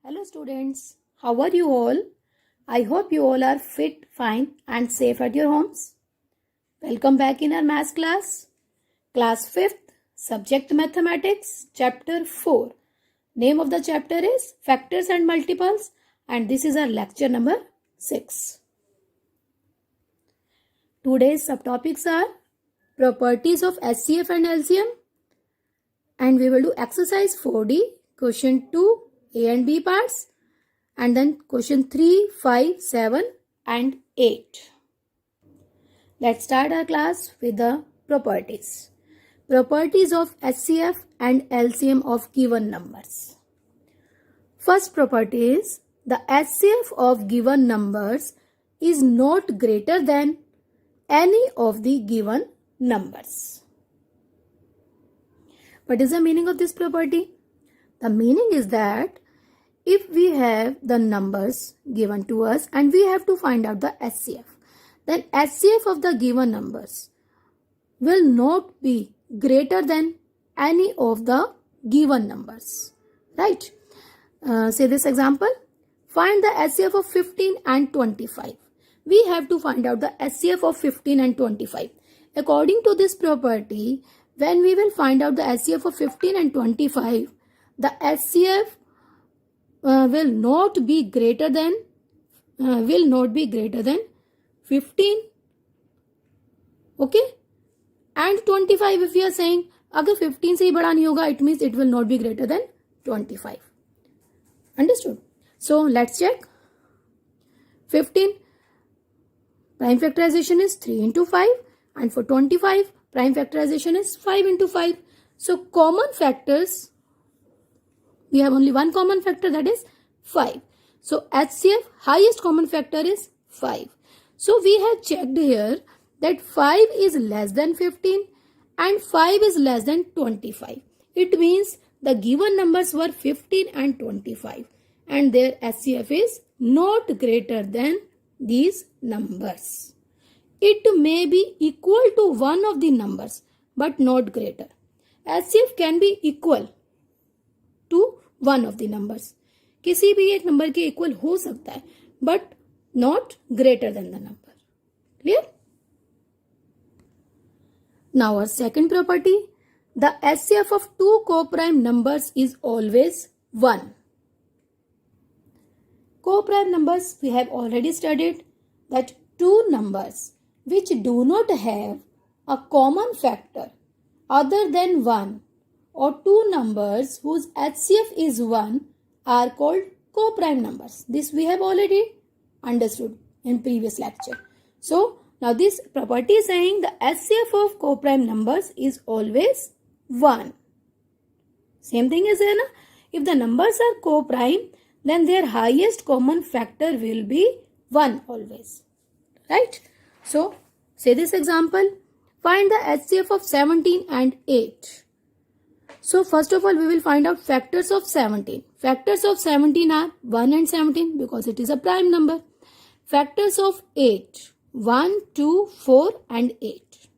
Hello students, how are you all? I hope you all are fit, fine and safe at your homes. Welcome back in our maths class. Class 5th, subject mathematics, chapter 4. Name of the chapter is factors and multiples and this is our lecture number 6. Today's subtopics are properties of HCF and LCM and we will do exercise 4D, question 2, A and B parts and then question 3, 5, 7 and 8. Let's start our class with the properties. Properties of HCF and LCM of given numbers. First property is the HCF of given numbers is not greater than any of the given numbers. What is the meaning of this property? The meaning is that if we have the numbers given to us and we have to find out the HCF, then HCF of the given numbers will not be greater than any of the given numbers. Right? Say this example. Find the HCF of 15 and 25. We have to find out the HCF of 15 and 25. According to this property, when we will find out the HCF of 15 and 25, the HCF will not be greater than 15, okay, and 25. If we are saying अगर 15 से ही बड़ा नहीं होगा, it means it will not be greater than 25. Understood? So let's check. 15 prime factorization is 3 into 5 and for 25 prime factorization is 5 into 5. So common factors, we have only one common factor, that is 5. So HCF highest common factor is 5. So we have checked here that 5 is less than 15 and 5 is less than 25. It means the given numbers were 15 and 25 and their HCF is not greater than these numbers. It may be equal to one of the numbers but not greater. HCF can be equal to one of the numbers. किसी भी एक number के equal हो सकता है but not greater than the number. Clear? Now our second property, the HCF of two co-prime numbers is always 1. Co-prime numbers we have already studied that two numbers which do not have a common factor other than 1 or two numbers whose HCF is 1 are called co-prime numbers. This we have already understood in previous lecture. So now this property is saying the HCF of co-prime numbers is always 1. Same thing is there, na? If the numbers are co-prime, then their highest common factor will be 1 always. Right? So say this example. Find the HCF of 17 and 8. So first of all we will find out factors of 17. Factors of 17 are 1 and 17 because it is a prime number. Factors of 8, 1, 2, 4 and 8.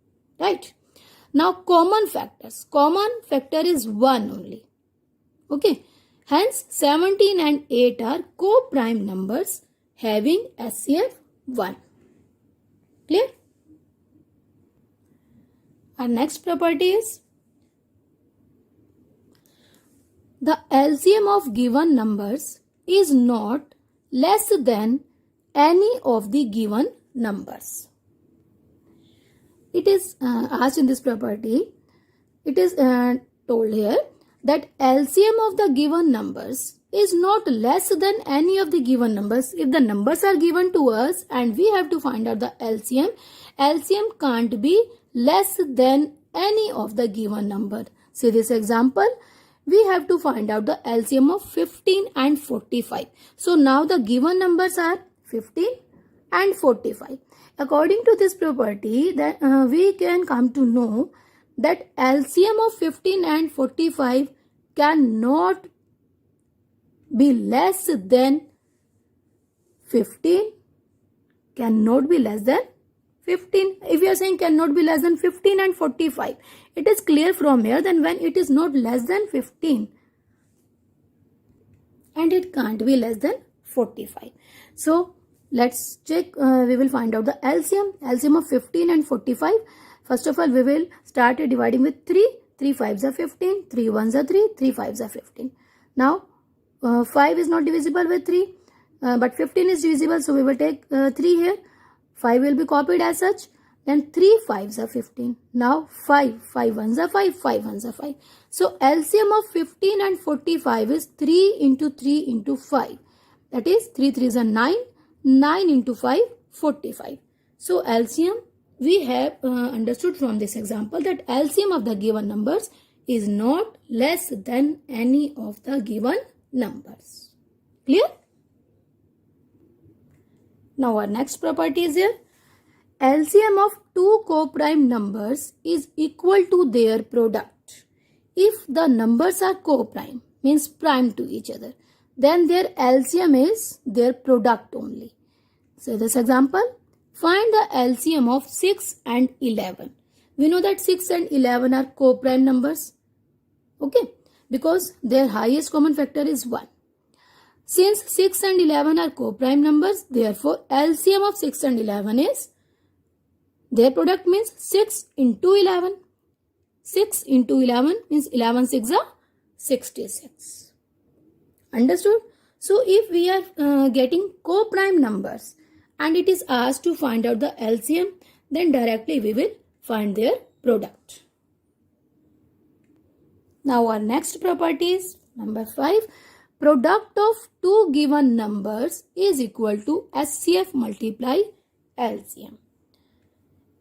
Right? Now common factors. Common factor is 1 only. Okay. Hence 17 and 8 are co-prime numbers having HCF 1. Clear? Our next property is the LCM of given numbers is not less than any of the given numbers. It is asked in this property, it is told here that LCM of the given numbers is not less than any of the given numbers. If the numbers are given to us and we have to find out the LCM, LCM can't be less than any of the given number. See this example. We have to find out the LCM of 15 and 45. So now the given numbers are 15 and 45. According to this property, that we can come to know that LCM of 15 and 45 cannot be less than 15, cannot be less than 15. If we are saying cannot be less than 15 and 45, it is clear from here. Then when it is not less than 15, and it can't be less than 45. So let's check, we will find out the LCM of 15 and 45. First of all, we will start dividing with 3. 3 5s are 15, 3 1s are 3, 3 5s are 15. Now 5 is not divisible with 3, but 15 is divisible, so we will take 3 here. 5 will be copied as such. Then 3 5s are 15. Now 5 1s are 5, 5 1s are 5. So LCM of 15 and 45 is 3 into 3 into 5. That is 3 3s are 9, 9 into 5, 45. So LCM, we have understood from this example that LCM of the given numbers is not less than any of the given numbers. Clear? Now our next property is here. LCM of two co-prime numbers is equal to their product. If the numbers are co-prime, means prime to each other, then their LCM is their product only. So this example, find the LCM of 6 and 11. We know that 6 and 11 are co-prime numbers. Okay, because their highest common factor is 1. Since 6 and 11 are co-prime numbers, therefore LCM of 6 and 11 is, their product means 6 into 11. 6 into 11 means 11 6 are 66. Understood? So if we are getting co-prime numbers and it is asked to find out the LCM, then directly we will find their product. Now our next property is number 5. Product of two given numbers is equal to SCF multiply LCM.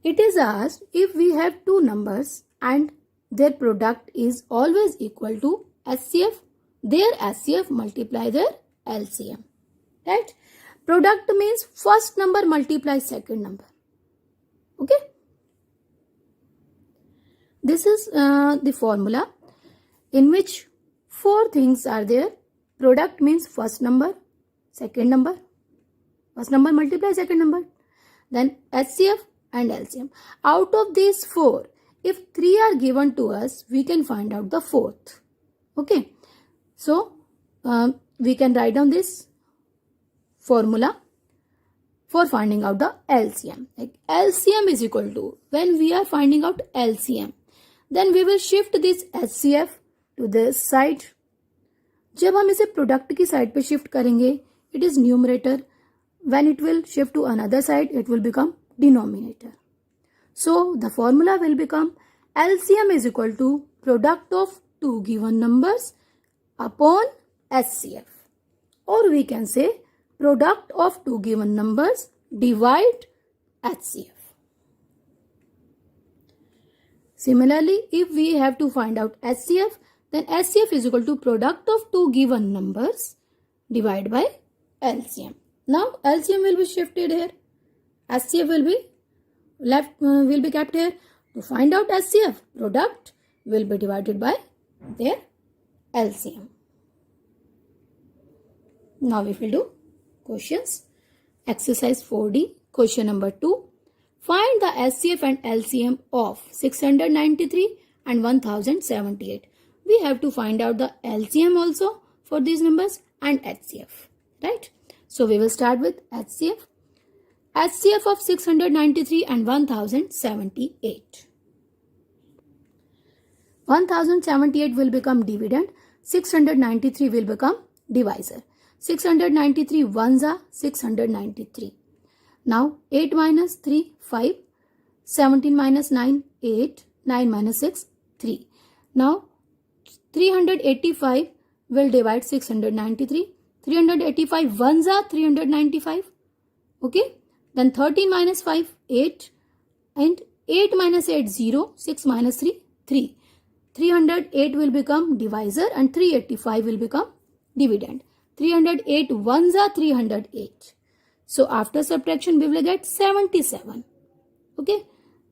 It is asked if we have two numbers and their product is always equal to SCF, their SCF multiply their LCM. Right? Product means first number multiply second number. Okay? This is the formula in which 4 things are there. Product means first number, second number. First number multiply second number. Then SCF and LCM. Out of these 4, if 3 are given to us, we can find out the 4th. Okay. So, we can write down this formula for finding out the LCM. Like LCM is equal to, when we are finding out LCM, then we will shift this SCF to this side. जब हम इसे product की side पे shift करेंगे, it is numerator. When it will shift to another side, it will become denominator. So the formula will become LCM is equal to product of two given numbers upon SCF. Or we can say product of two given numbers divide HCF. Similarly, if we have to find out SCF, then SCF is equal to product of two given numbers divided by LCM. Now LCM will be shifted here. SCF will be kept here. To find out SCF, product will be divided by their LCM. Now we will do questions. Exercise 4D, question number 2. Find the SCF and LCM of 693 and 1078. We have to find out the LCM also for these numbers and HCF. Right? So we will start with HCF. HCF of 693 and 1078. 1078 will become dividend. 693 will become divisor. 693 ones are 693. Now 8 minus 3, 5. 17 minus 9, 8. 9 minus 6, 3. Now 385 will divide 693. 385 ones are 395. Okay. Then 13 minus 5, 8. And 8 minus 8, 0. 6 minus 3, 3. 308 will become divisor and 385 will become dividend. 308 ones are 308. So after subtraction we will get 77. Okay.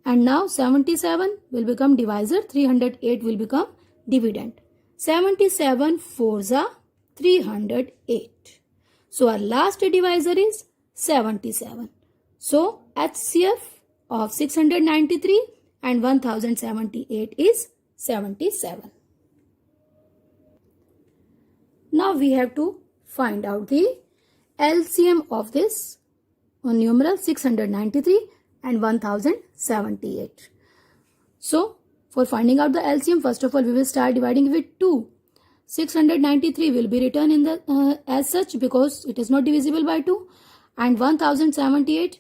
And now 77 will become divisor. 308 will become dividend. 77 fours are 308. So our last divisor is 77. So HCF of 693 and 1078 is 77. Now we have to find out the LCM of this numeral 693 and 1078. So for finding out the LCM, first of all we will start dividing with 2. 693 will be written in the as such because it is not divisible by 2, and 1078,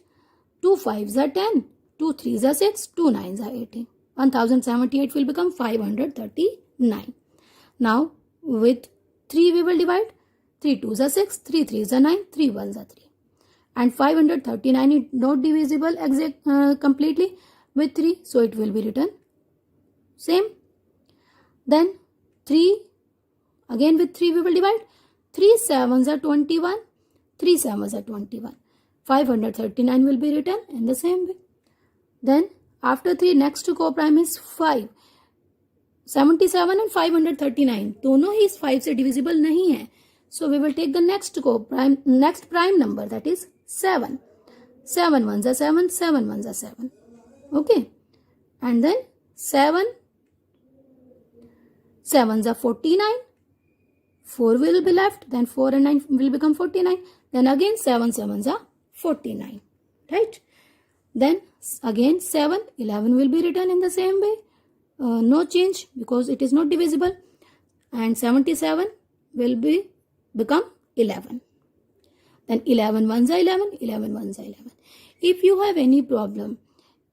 2 5s are 10, 2 3s are 6, 2 9s are 18. 1078 will become 539. Now with 3 we will divide. 3 2s are 6, 3 3s are 9, 3 1s are 3. And 539 is not divisible completely with 3, so it will be written same. Then 3, again with 3 we will divide. 3 7s are 21, 3 7s are 21. 539 will be written in the same way. Then after 3, next to co-prime is 5. 77 and 539 दोनों ही इस 5 से divisible नहीं है. So we will take the next prime number, that is 7. 7 1s are 7, 7 1s are 7. Okay. And then 7 7s are 49. 4 will be left. Then 4 and 9 will become 49. Then again 7 7s are 49. Right. Then again 7, 11 will be written in the same way. No change because it is not divisible. And 77 will become 11. Then 11 1s are 11, 11 1s are 11. If you have any problem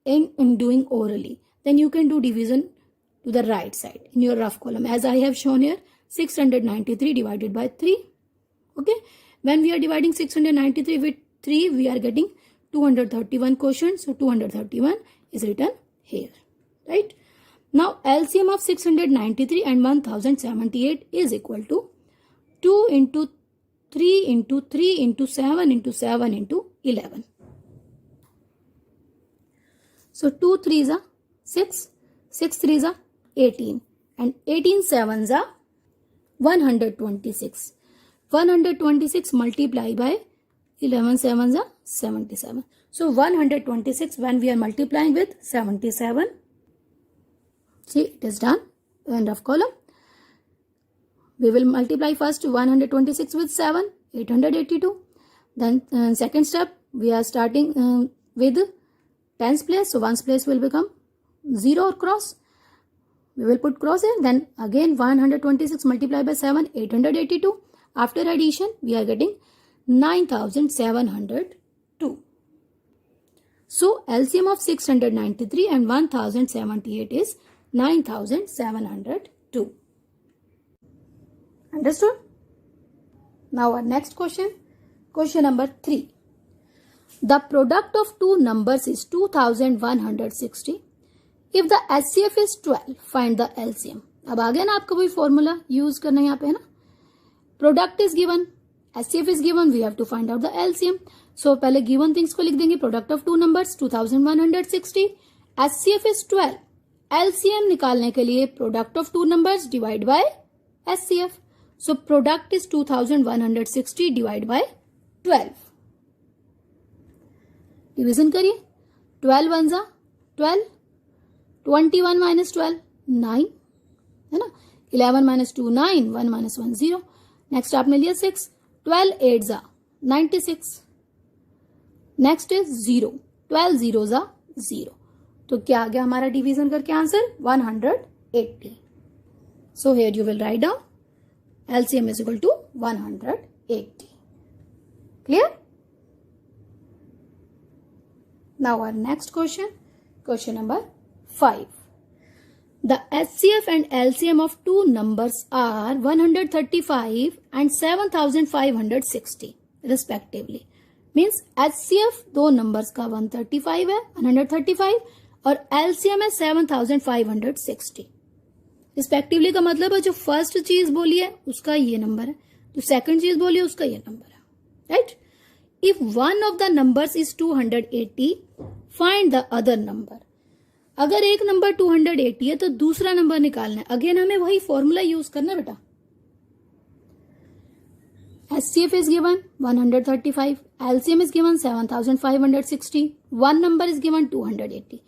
in doing orally, then you can do division to the right side in your rough column. As I have shown here, 693 divided by 3. Okay. When we are dividing 693 with 3, we are getting 231 quotient. So 231 is written here. Right. Now LCM of 693 and 1078 is equal to 2 into 3 into 3 into 7 into 7 into 11. So 2 3s are 6, 6 3s are 18, and 18 7s are 126. 126 multiplied by 11 7s are 77. So 126 when we are multiplying with 77, see it is done. End of column. We will multiply first 126 with 7, 882. Then second step, we are starting with tens place. So ones place will become 0 or cross. We will put cross here. Then again 126 multiplied by 7, 882. After addition, we are getting 9702. So LCM of 693 and 1078 is 9702. Understood? Now our next question number 3. The product of two numbers is 2160. If the HCF is 12, find the LCM. अब आ गया ना आपको वही formula use करना है यहाँ पे, है ना. Product is given, HCF is given, we have to find out the LCM. So पहले given things को लिख देंगे. Product of two numbers 2160, HCF is 12. LCM निकालने के लिए product of two numbers divide by HCF. So product is 2160 divided by 12. Division करिए. 12 1s are 12. 21 minus 12 9, है ना. 11 minus 2 9, 1 minus 1 0. नेक्स्ट आपने लिया 6. 12 8s are 96. Next is 0. 12 zeros are 0. तो क्या आ गया हमारा डिवीजन करके answer 180. So here you will write down LCM is equal to 180. Clear? Now our next question number 5. The HCF and LCM of two numbers are 135 and 7560 respectively. Means HCF दो numbers का 135 है, 135, और LCM है 7560. Respectively का मतलब है जो first चीज बोली है उसका ये नंबर है, जो सेकंड चीज बोली है उसका ये नंबर है. Right. If one of the numbers is 280, find the other number. अगर एक नंबर 280 है तो दूसरा नंबर निकालना है. अगेन हमें वही फॉर्मूला यूज करना है बेटा. HCF is given 135, LCM is given 7560, one number is given 280.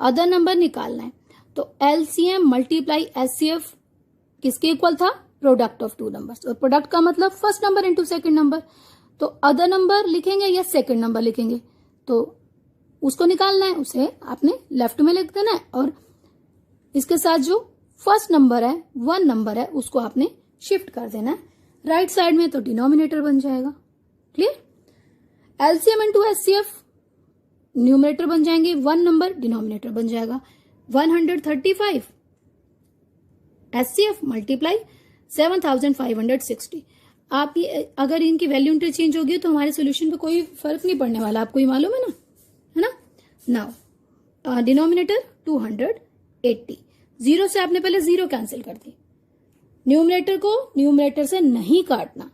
Other number निकालना है तो LCM मल्टीप्लाई HCF किसके इक्वल था? Product of two numbers. और प्रोडक्ट का मतलब first number into second number. तो अदर नंबर लिखेंगे या सेकेंड नंबर लिखेंगे, तो उसको निकालना है, उसे आपने लेफ्ट में लिख देना है, और इसके साथ जो फर्स्ट नंबर है, वन नंबर है, उसको आपने शिफ्ट कर देना है राइट साइड में, तो डिनोमिनेटर बन जाएगा। Clear? LCM into HCF, numerator बन जाएंगे वन नंबर, डिनोमिनेटर बन जाएगा 135, एचसीएफ मल्टीप्लाई 7560। आप ये अगर इनकी वैल्यू इंटरचेंज होगी तो हमारे सोल्यूशन पे कोई फर्क नहीं पड़ने वाला, आपको ये मालूम है ना, है ना। नाउ डिनोमिनेटर 280, जीरो से आपने पहले जीरो कैंसिल कर दी। न्यूमरेटर को न्यूमरेटर से नहीं काटना,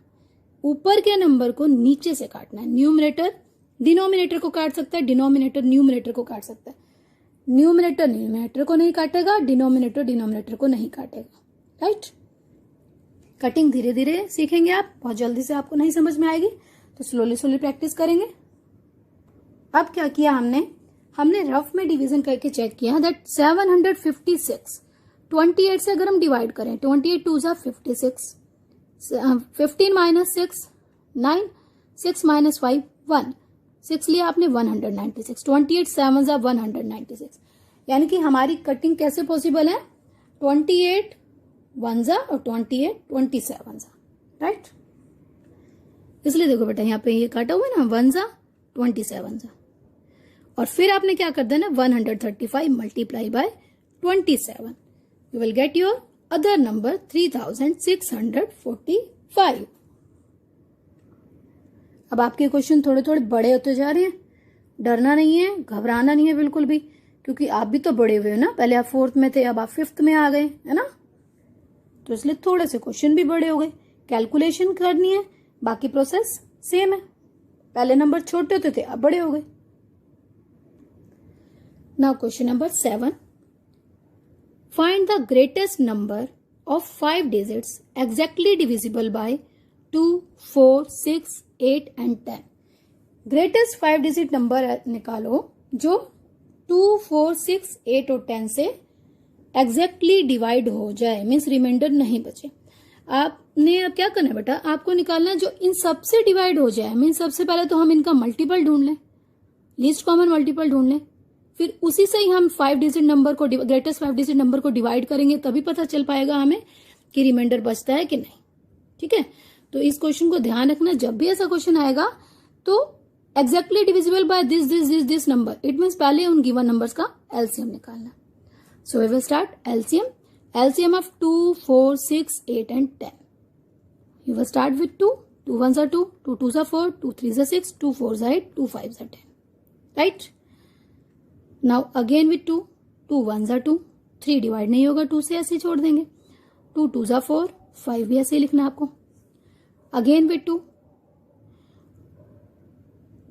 ऊपर के नंबर को नीचे से काटना है। न्यूमरेटर डिनोमिनेटर को काट सकता है, डिनोमिनेटर न्यूमरेटर को काट सकता है। न्यूमरेटर न्यूमरेटर को नहीं काटेगा, डिनोमिनेटर डिनोमिनेटर को नहीं काटेगा। राइट? कटिंग धीरे धीरे सीखेंगे आप, बहुत जल्दी से आपको नहीं समझ में आएगी, तो स्लोली स्लोली प्रैक्टिस करेंगे। अब क्या किया हमने रफ में डिवीजन करके चेक किया दैट 756 28 से अगर हम डिवाइड करें, 28 2 जा 56, 15 माइनस 6 9, 6 माइनस 5 1, 6 लिया आपने 196, 28 7 जा 196। यानी कि हमारी कटिंग कैसे पॉसिबल है, 28 1 जा और 28 27 जा। राइट? इसलिए देखो बेटा यहाँ पे ये काटा हुआ है ना, 1 जा 27 जा, और फिर आपने क्या कर देना, 135 multiply by 27, you will get your other number 3645। अब आपके क्वेश्चन थोड़े थोड़े बड़े होते जा रहे हैं, डरना नहीं है, घबराना नहीं है बिल्कुल भी, क्योंकि आप भी तो बड़े हुए हो ना। पहले आप 4th में थे, अब आप 5th में आ गए, है ना, तो इसलिए थोड़े से क्वेश्चन भी बड़े हो गए। कैलकुलेशन करनी है, बाकी प्रोसेस सेम है। पहले नंबर छोटे होते थे, अब बड़े हो गए। Now question number 7, find the greatest number of 5 digits exactly divisible bye 2, 4, 6, 8 and 10। Greatest 5 digit number निकालो जो 2, 4, 6, 8 और 10 से एग्जैक्टली डिवाइड हो जाए, मीन्स रिमाइंडर नहीं बचे। आपने अब क्या करना है बेटा, आपको निकालना है जो इन सबसे डिवाइड हो जाए। मीन्स सबसे पहले तो हम इनका मल्टीपल ढूंढ लें, लीस्ट कॉमन मल्टीपल ढूंढ लें, फिर उसी से ही हम 5 डिजिट नंबर को, ग्रेटेस्ट 5 डिजिट नंबर को डिवाइड करेंगे, तभी पता चल पाएगा हमें कि रिमाइंडर बचता है कि नहीं। ठीक है? तो इस क्वेश्चन को ध्यान रखना, जब भी ऐसा क्वेश्चन आएगा तो exactly divisible by this this this this number, it means पहले उन गिवन नंबर्स का एलसीएम निकालना। So we will start LCM. LCM of 2, 4, 6, 8 and 10। You will start with 2, 2 1 जा 2, 2 2 जा 4, 2 3 जा 6, 2 4 जा 8, 2 5 जा 10। राइट? नाउ अगेन विथ 2, 2 1 जा 2, 3 डिवाइड नहीं होगा 2 से, ऐसे छोड़ देंगे। 2 2 जा 4, 5 भी ऐसे ही लिखना है आपको। अगेन विथ 2,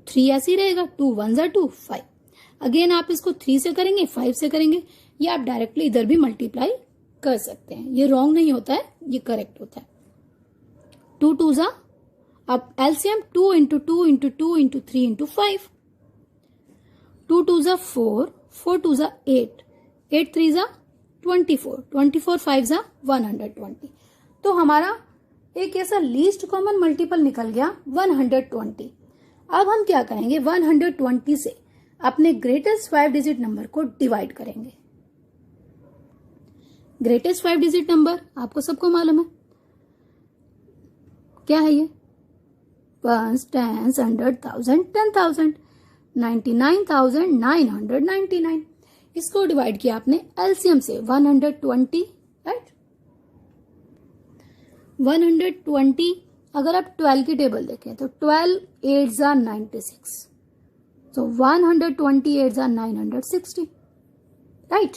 3 ऐसे ही रहेगा, 2 1 जा 2, 5। अगेन आप इसको 3 से करेंगे, 5 से करेंगे, या आप डायरेक्टली इधर भी मल्टीप्लाई कर सकते हैं। ये रॉन्ग नहीं होता है, ये करेक्ट होता है। 2 2 जा, अब LCM 2 into 2 into 2 into 3 into 5। 2 2 जा 4, 4 2 जा 8, 8 3 जा 24, 24 5 जा 120। तो हमारा एक ऐसा लीस्ट कॉमन मल्टीपल निकल गया 120। अब हम क्या करेंगे, 120 से अपने ग्रेटेस्ट 5 डिजिट नंबर को डिवाइड करेंगे। ग्रेटेस्ट 5 डिजिट नंबर आपको सबको मालूम है क्या है, ये 1 10 100 1000 10,000 99,999। इसको डिवाइड किया आपने एलसीएम से 120। राइट? 120 अगर आप 12 की टेबल देखें तो 12 8 जा 96, so 128 जा 960। राइट?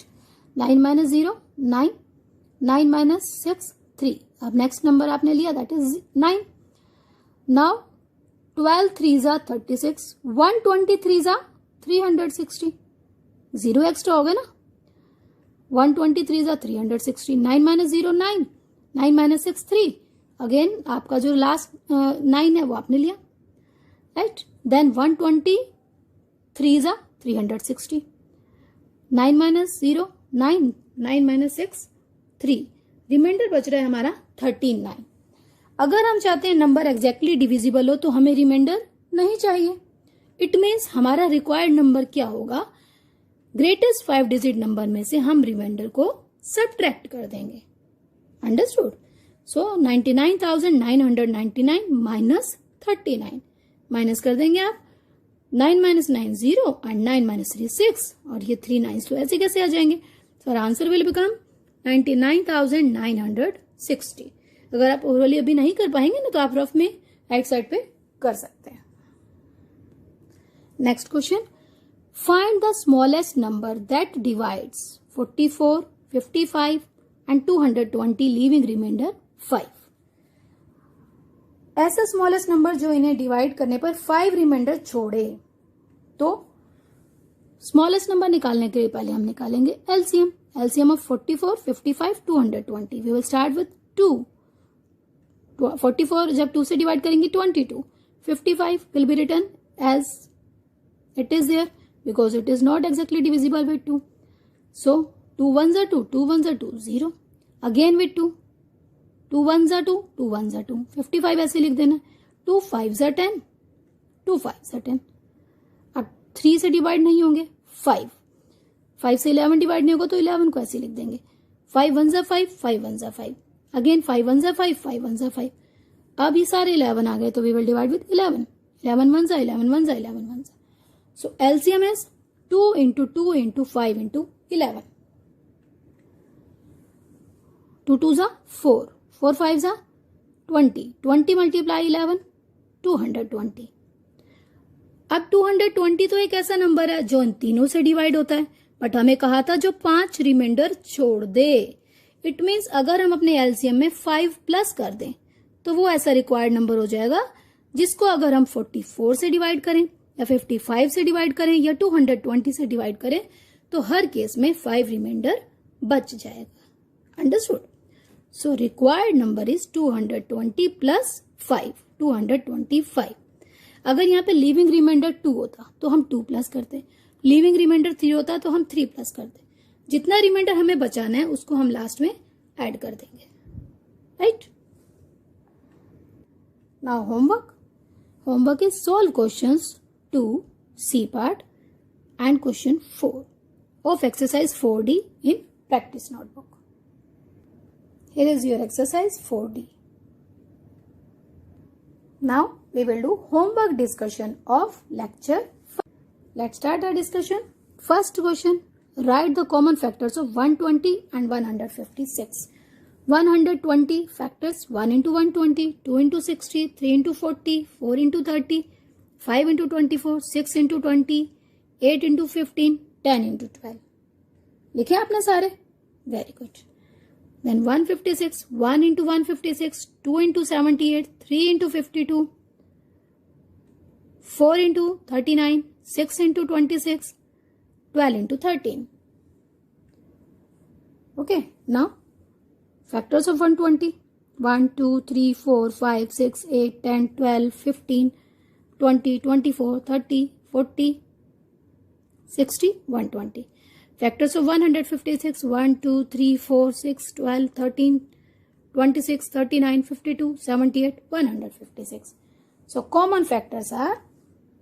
9 minus 0 9, 9 minus 6 3। अब नेक्स्ट नंबर आपने लिया दैट इज 9। नाउ 12 3 जा 36, 123 जा 360, 0 एक्स्ट्रा हो गया ना, 123 जा 360। 9 माइनस 0 9, 9 माइनस 6 3। अगेन आपका जो लास्ट 9 है वो आपने लिया। राइट? देन 123 जा 360, 9 माइनस 0 9, 9 माइनस 6 3। रिमाइंडर बच रहा है हमारा 39। अगर हम चाहते हैं नंबर एग्जैक्टली डिविजिबल हो तो हमें रिमाइंडर नहीं चाहिए। इट मीन्स हमारा रिक्वायर्ड नंबर क्या होगा, ग्रेटेस्ट 5 डिजिट नंबर में से हम रिमाइंडर को सबट्रैक्ट कर देंगे। अंडरस्टूड? सो 99,999 माइनस 39 माइनस कर देंगे आप। 9 माइनस 9 0 एंड 9 माइनस 3 6 और ये 3 9 तो ऐसे कैसे आ जाएंगे? So our answer will become 99,960। अगर आप ओवरऑली अभी नहीं कर पाएंगे ना तो आप रफ में राइट साइड पे कर सकते हैं। Next question, find the smallest number that divides 44, 55 and 220 leaving remainder 5। ऐसा स्मॉलेस्ट नंबर जो इन्हें डिवाइड करने पर 5 रिमाइंडर छोड़े। तो स्मॉलेस्ट नंबर निकालने के लिए पहले हम निकालेंगे LCM. LCM of 44, 55, 220। We will start with 2। 44 जब 2 से डिवाइड करेंगे 22। 55 will be written as it is there because it is not exactly divisible with 2. So 2 1s are 2, 2 1s are 2, 0. Again with 2, 2 1s are 2, 2 1s are 2. 55 ऐसे लिख देना, 2 5s are 10, 2 5s are 10. अब 3 से divide नहीं होंगे 5, 5 से 11 divide नहीं होगा तो 11 को ऐसे लिख देंगे, 5 1s are 5, 5 1s are 5. Again 5 1s are 5, 5 1s are 5. अब ये सारे 11 आ गए तो we will divide with 11. 11 1s are 11 1s are 11 1s are. So LCM is 2 into 2 into 5 into 11. 2 2s are 4. 4 5s are 20. 20 multiply 11, 220. अब 220 तो एक ऐसा नंबर है जो इन तीनों से डिवाइड होता है, बट हमें कहा था जो 5 रिमाइंडर छोड़ दे। इट मीन्स अगर हम अपने एलसीएम में 5 प्लस कर दें तो वो ऐसा रिक्वायर्ड नंबर हो जाएगा जिसको अगर हम 44 से डिवाइड करें या 55 से डिवाइड करें या 220 से डिवाइड करें तो हर केस में 5 रिमाइंडर बच जाएगा। Understood? So required number is 220 plus 5, 225। अगर यहाँ पे लिविंग रिमाइंडर 2 होता तो हम 2 प्लस करते, लिविंग रिमाइंडर 3 होता तो हम 3 प्लस करते। जितना रिमाइंडर हमें बचाना है उसको हम लास्ट में ऐड कर देंगे। Right? Now homework is solve questions 2 C part and question 4 of exercise 4D in practice notebook. Here is your exercise 4D. Now we will do homework discussion of lecture 5. Let's start our discussion. First question, write the common factors of 120 and 156. 120 factors 1 into 120, 2 into 60, 3 into 40, 4 into 30, 5 into 24, 6 into 20, 8 into 15, 10 into 12. लिखे आपने सारे? Very good. Then 156, 1 into 156, 2 into 78, 3 into 52, 4 into 39, 6 into 26, 12 into 13. Okay, now factors of 120. 1, 2, 3, 4, 5, 6, 8, 10, 12, 15, 20, 24, 30, 40, 60, 120. Factors of 156, 1, 2, 3, 4, 6, 12, 13, 26, 39, 52, 78, 156. So common factors are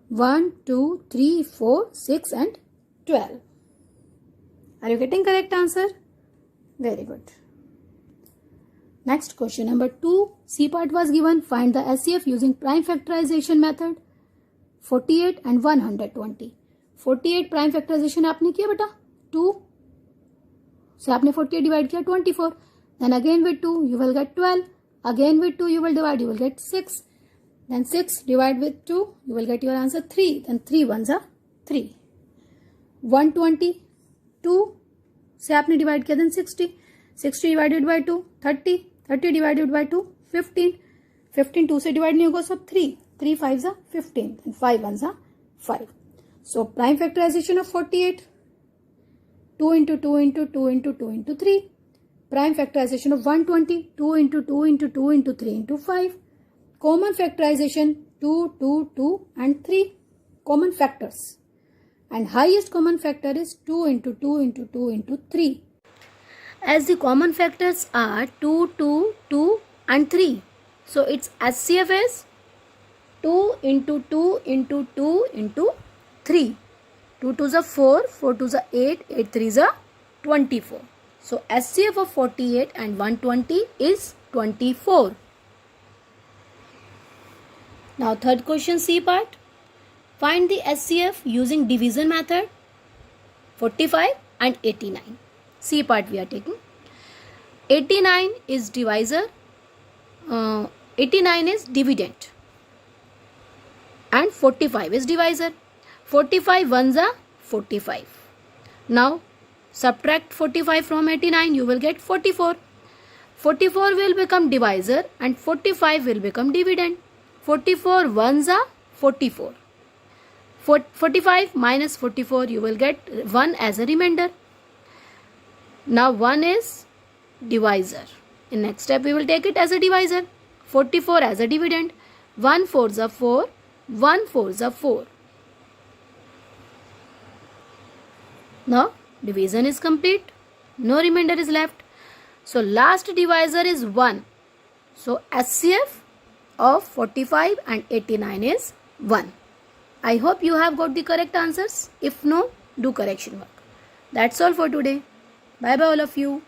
1, 2, 3, 4, 6 and 12. Are you getting correct answer? Very good. Next question number 2 C part was given. Find the SCF using prime factorization method 48 and 120. 48 prime factorisation आपने किया बेटा, 2 से आपने 48 divide किया 24, then again with 2 you will get 12, again with 2 you will divide, you will get 6, then 6 divide with 2 you will get your answer 3, then 3 1s are 3. 120 2 से आपने divide किया, then 60, 60 divided by 2 30, 30 divided by 2 15, 15 2 से divide नहीं होगा सब 3, 3 5s are 15, and 5 1s are 5. So prime factorization of 48, 2 into 2 into 2 into 2 into 3. Prime factorization of 120, 2 into 2 into 2 into 3 into 5. Common factorization 2, 2, 2 and 3. Common factors. And highest common factor is 2 into 2 into 2 into 3. as the common factors are 2, 2, 2 and 3. So its HCF is 2 into 2 into 2 into 3. 2 2s are 4, 4 2s are 8, 8 3s are 24. So HCF of 48 and 120 is 24. Now third question C part. Find the HCF using division method. 45 and 89. C part we are taking. 89 is divisor. 89 is dividend. And 45 is divisor. 45 ones are 45. Now subtract 45 from 89, you will get 44. 44 will become divisor and 45 will become dividend. 44 ones are 44. 45 minus 44, you will get 1 as a remainder. Now 1 is divisor. In next step we will take it as a divisor. 44 as a dividend. 1 4s are 4. 1 4s are 4. Now division is complete. No remainder is left. So last divisor is 1. So HCF of 45 and 89 is 1. I hope you have got the correct answers. If no, do correction work. That's all for today. Bye bye all of you.